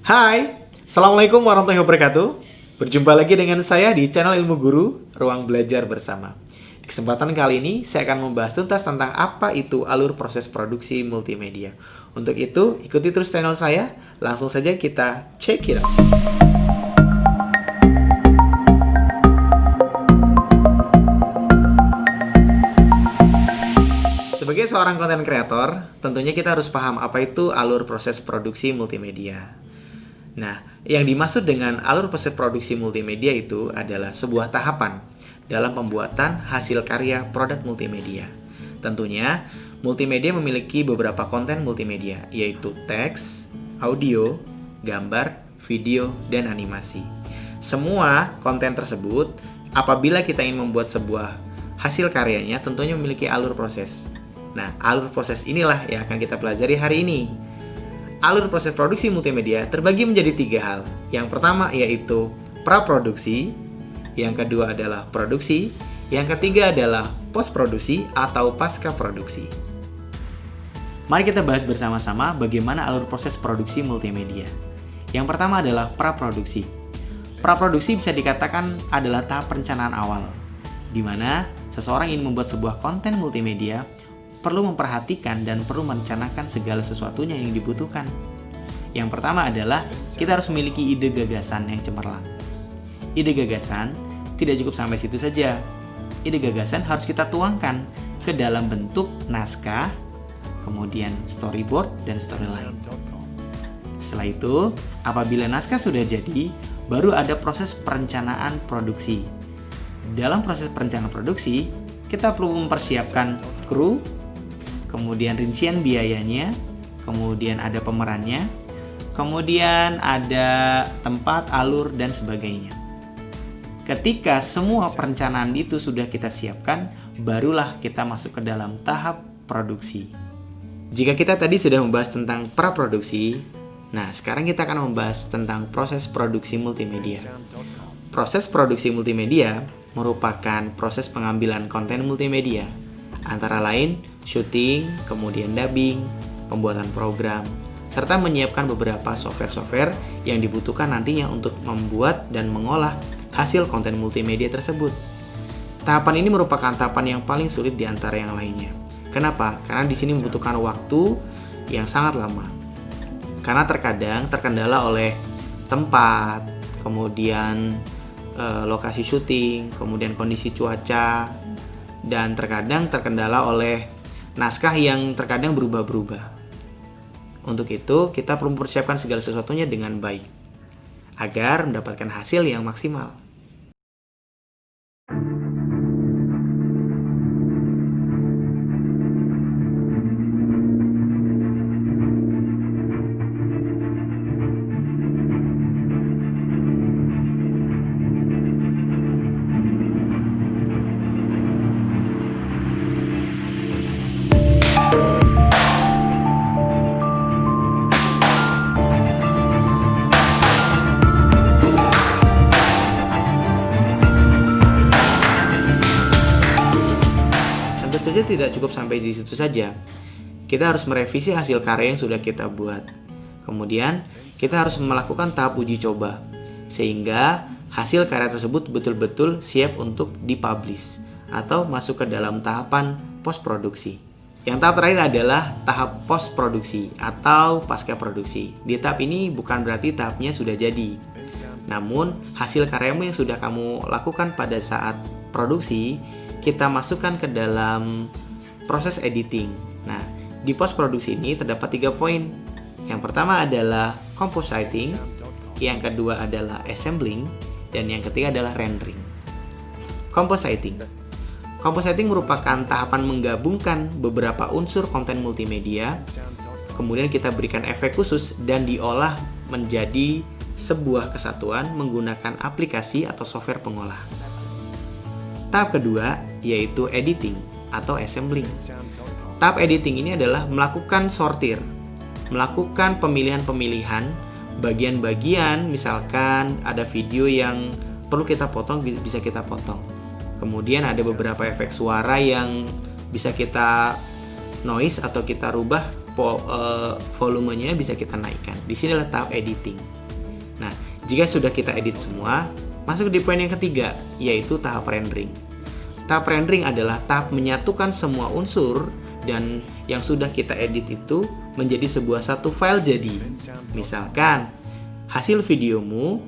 Hai, Assalamualaikum warahmatullahi wabarakatuh. Berjumpa lagi dengan saya di channel Ilmu Guru, Ruang Belajar Bersama. Di kesempatan kali ini, saya akan membahas tuntas tentang apa itu alur proses produksi multimedia. Untuk itu, ikuti terus channel saya. Langsung saja kita check it out. Sebagai seorang konten kreator, tentunya kita harus paham apa itu alur proses produksi multimedia. Nah, yang dimaksud dengan alur proses produksi multimedia itu adalah sebuah tahapan dalam pembuatan hasil karya produk multimedia. Tentunya, multimedia memiliki beberapa konten multimedia, yaitu teks, audio, gambar, video, dan animasi. Semua konten tersebut, apabila kita ingin membuat sebuah hasil karyanya, tentunya memiliki alur proses. Nah, alur proses inilah yang akan kita pelajari hari ini. Alur proses produksi multimedia terbagi menjadi 3 hal. Yang pertama yaitu praproduksi, yang kedua adalah produksi, yang ketiga adalah postproduksi atau pasca produksi. Mari kita bahas bersama-sama bagaimana alur proses produksi multimedia. Yang pertama adalah praproduksi. Praproduksi bisa dikatakan adalah tahap perencanaan awal, di mana seseorang ingin membuat sebuah konten multimedia perlu memperhatikan dan perlu merencanakan segala sesuatunya yang dibutuhkan. Yang pertama adalah kita harus memiliki ide gagasan yang cemerlang. Ide gagasan tidak cukup sampai situ saja. Ide gagasan harus kita tuangkan ke dalam bentuk naskah, kemudian storyboard dan storyline. Setelah itu, apabila naskah sudah jadi, baru ada proses perencanaan produksi. Dalam proses perencanaan produksi, kita perlu mempersiapkan kru, kemudian rincian biayanya, kemudian ada pemerannya, kemudian ada tempat, alur, dan sebagainya. Ketika semua perencanaan itu sudah kita siapkan, barulah kita masuk ke dalam tahap produksi. Jika kita tadi sudah membahas tentang praproduksi, nah sekarang kita akan membahas tentang proses produksi multimedia. Proses produksi multimedia merupakan proses pengambilan konten multimedia, antara lain syuting, kemudian dubbing, pembuatan program, serta menyiapkan beberapa software-software yang dibutuhkan nantinya untuk membuat dan mengolah hasil konten multimedia tersebut. Tahapan ini merupakan tahapan yang paling sulit di antara yang lainnya. Kenapa? Karena di sini membutuhkan waktu yang sangat lama. Karena terkadang terkendala oleh tempat, kemudian lokasi syuting, kemudian kondisi cuaca, dan terkadang terkendala oleh naskah yang terkadang berubah-berubah. Untuk itu, kita perlu mempersiapkan segala sesuatunya dengan baik agar mendapatkan hasil yang maksimal. Tentu saja tidak cukup sampai di situ saja. Kita harus merevisi hasil karya yang sudah kita buat. Kemudian, kita harus melakukan tahap uji coba, sehingga hasil karya tersebut betul-betul siap untuk dipublish atau masuk ke dalam tahapan post-produksi. Yang tahap terakhir adalah tahap post-produksi atau pasca produksi. Di tahap ini bukan berarti tahapnya sudah jadi. Namun, hasil karyamu yang sudah kamu lakukan pada saat produksi, kita masukkan ke dalam proses editing. Nah, di post produksi ini terdapat 3 poin. Yang pertama adalah compositing, yang kedua adalah assembling, dan yang ketiga adalah rendering. Compositing. Compositing merupakan tahapan menggabungkan beberapa unsur konten multimedia, kemudian kita berikan efek khusus dan diolah menjadi sebuah kesatuan menggunakan aplikasi atau software pengolah. Tahap kedua yaitu editing atau assembling. Tahap editing ini adalah melakukan sortir, melakukan pemilihan-pemilihan bagian-bagian, misalkan ada video yang perlu kita potong, bisa kita potong. Kemudian ada beberapa efek suara yang bisa kita noise atau kita rubah volumenya, bisa kita naikkan. Di sini adalah tahap editing. Nah, jika sudah kita edit semua, masuk di poin yang ketiga, yaitu tahap rendering. Tahap rendering adalah tahap menyatukan semua unsur dan yang sudah kita edit itu menjadi sebuah satu file jadi. Misalkan, hasil videomu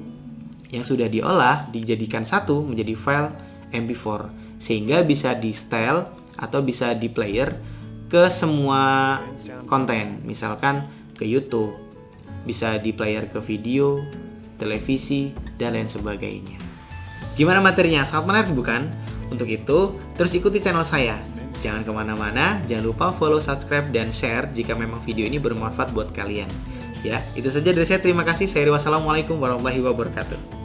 yang sudah diolah dijadikan satu menjadi file MP4 sehingga bisa di style atau bisa di player ke semua konten, misalkan ke YouTube, bisa di player ke video, televisi, dan lain sebagainya. Gimana materinya? Sangat menarik bukan? Untuk itu, terus ikuti channel saya. Jangan kemana-mana, jangan lupa follow, subscribe, dan share jika memang video ini bermanfaat buat kalian. Ya, itu saja dari saya. Terima kasih. Wassalamualaikum warahmatullahi wabarakatuh.